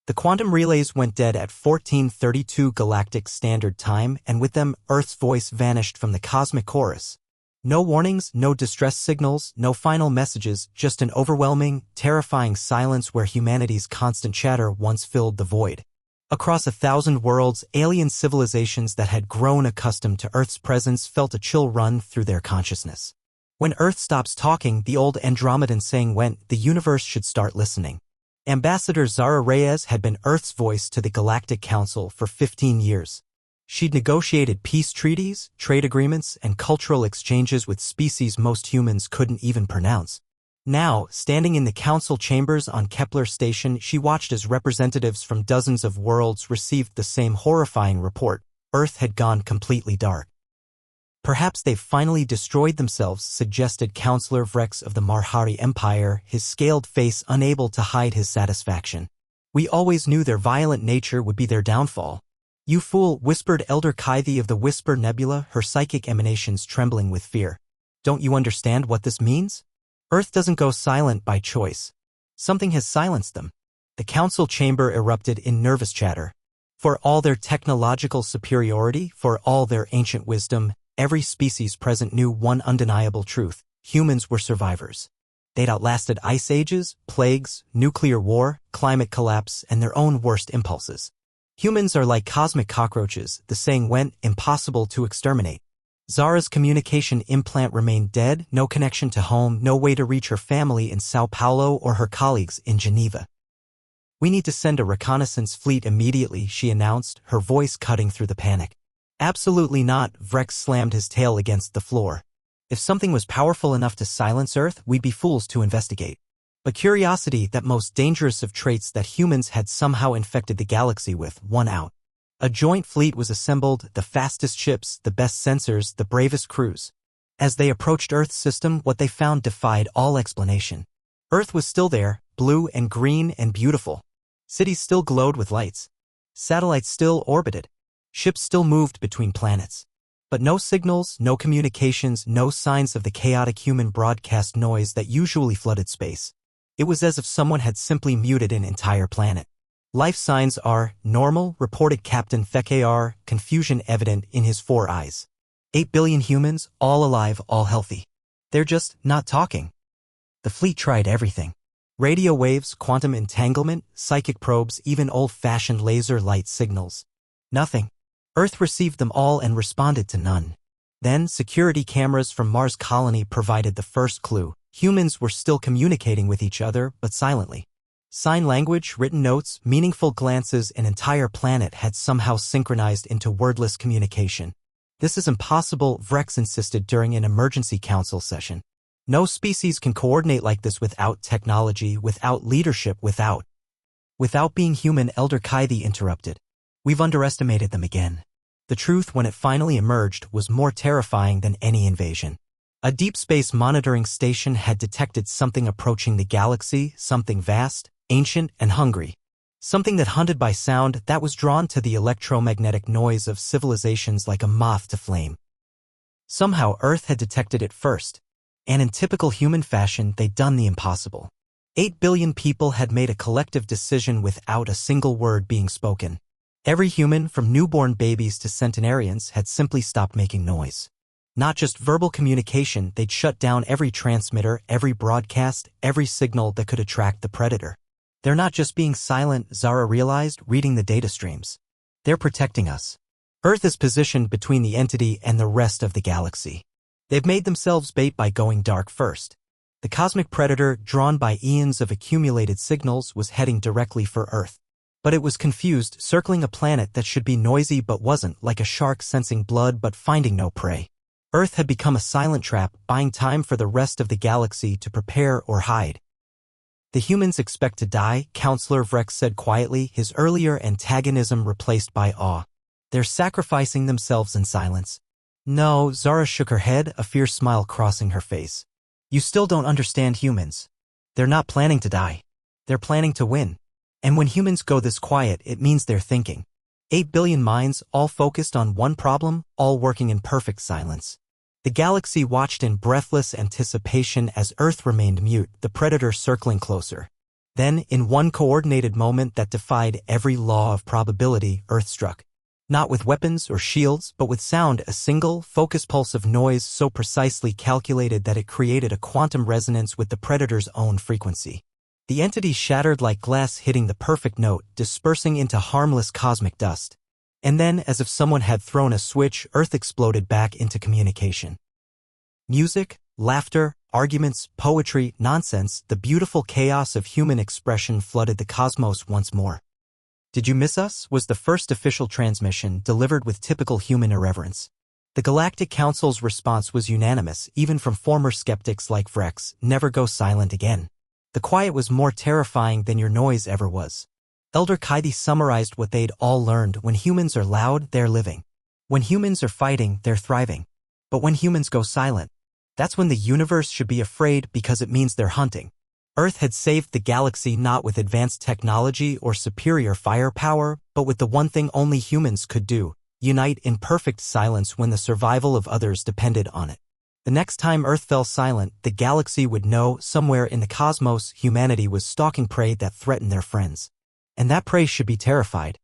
The quantum relays went dead at 1432 Galactic Standard Time, and with them, Earth's voice vanished from the cosmic chorus. No warnings, no distress signals, no final messages, just an overwhelming, terrifying silence where humanity's constant chatter once filled the void. Across 1,000 worlds, alien civilizations that had grown accustomed to Earth's presence felt a chill run through their consciousness. When Earth stops talking, the old Andromedan saying went, the universe should start listening. Ambassador Zara Reyes had been Earth's voice to the Galactic Council for 15 years. She'd negotiated peace treaties, trade agreements, and cultural exchanges with species most humans couldn't even pronounce. Now, standing in the council chambers on Kepler Station, she watched as representatives from dozens of worlds received the same horrifying report. Earth had gone completely dark. Perhaps they've finally destroyed themselves, suggested Councillor Vrex of the Marhari Empire, his scaled face unable to hide his satisfaction. We always knew their violent nature would be their downfall. You fool, whispered Elder Kythe of the Whisper Nebula, her psychic emanations trembling with fear. Don't you understand what this means? Earth doesn't go silent by choice. Something has silenced them. The council chamber erupted in nervous chatter. For all their technological superiority, for all their ancient wisdom, every species present knew one undeniable truth: humans were survivors. They'd outlasted ice ages, plagues, nuclear war, climate collapse, and their own worst impulses. Humans are like cosmic cockroaches, the saying went, impossible to exterminate. Zara's communication implant remained dead, no connection to home, no way to reach her family in Sao Paulo or her colleagues in Geneva. We need to send a reconnaissance fleet immediately, she announced, her voice cutting through the panic. Absolutely not, Vrex slammed his tail against the floor. If something was powerful enough to silence Earth, we'd be fools to investigate. But curiosity, that most dangerous of traits that humans had somehow infected the galaxy with, won out. A joint fleet was assembled, the fastest ships, the best sensors, the bravest crews. As they approached Earth's system, what they found defied all explanation. Earth was still there, blue and green and beautiful. Cities still glowed with lights. Satellites still orbited. Ships still moved between planets. But no signals, no communications, no signs of the chaotic human broadcast noise that usually flooded space. It was as if someone had simply muted an entire planet. Life signs are normal, reported Captain Thekar, confusion evident in his 4 eyes. 8 billion humans, all alive, all healthy. They're just not talking. The fleet tried everything. Radio waves, quantum entanglement, psychic probes, even old-fashioned laser light signals. Nothing. Earth received them all and responded to none. Then, security cameras from Mars Colony provided the first clue. Humans were still communicating with each other, but silently. Sign language, written notes, meaningful glances, an entire planet had somehow synchronized into wordless communication. This is impossible, Vrex insisted during an emergency council session. No species can coordinate like this without technology, without leadership, without being human, Elder Kythe interrupted. We've underestimated them again. The truth, when it finally emerged, was more terrifying than any invasion. A deep space monitoring station had detected something approaching the galaxy, something vast, ancient, and hungry. Something that hunted by sound, that was drawn to the electromagnetic noise of civilizations like a moth to flame. Somehow Earth had detected it first, and in typical human fashion they'd done the impossible. 8 billion people had made a collective decision without a single word being spoken. Every human, from newborn babies to centenarians, had simply stopped making noise. Not just verbal communication, they'd shut down every transmitter, every broadcast, every signal that could attract the predator. They're not just being silent, Zara realized, reading the data streams. They're protecting us. Earth is positioned between the entity and the rest of the galaxy. They've made themselves bait by going dark first. The cosmic predator, drawn by eons of accumulated signals, was heading directly for Earth. But it was confused, circling a planet that should be noisy but wasn't, like a shark sensing blood but finding no prey. Earth had become a silent trap, buying time for the rest of the galaxy to prepare or hide. The humans expect to die, Councillor Vrex said quietly, his earlier antagonism replaced by awe. They're sacrificing themselves in silence. No, Zara shook her head, a fierce smile crossing her face. You still don't understand humans. They're not planning to die. They're planning to win. And when humans go this quiet, it means they're thinking. 8 billion minds, all focused on one problem, all working in perfect silence. The galaxy watched in breathless anticipation as Earth remained mute, the predator circling closer. Then, in one coordinated moment that defied every law of probability, Earth struck. Not with weapons or shields, but with sound, a single, focused pulse of noise so precisely calculated that it created a quantum resonance with the predator's own frequency. The entity shattered like glass hitting the perfect note, dispersing into harmless cosmic dust. And then, as if someone had thrown a switch, Earth exploded back into communication. Music, laughter, arguments, poetry, nonsense, the beautiful chaos of human expression flooded the cosmos once more. "Did you miss us?" was the first official transmission, delivered with typical human irreverence. The Galactic Council's response was unanimous, even from former skeptics like Vrex: "Never go silent again." The quiet was more terrifying than your noise ever was. Elder Kaidi summarized what they'd all learned: when humans are loud, they're living. When humans are fighting, they're thriving. But when humans go silent, that's when the universe should be afraid, because it means they're hunting. Earth had saved the galaxy not with advanced technology or superior firepower, but with the one thing only humans could do: unite in perfect silence when the survival of others depended on it. The next time Earth fell silent, the galaxy would know somewhere in the cosmos humanity was stalking prey that threatened their friends. And that prey should be terrified.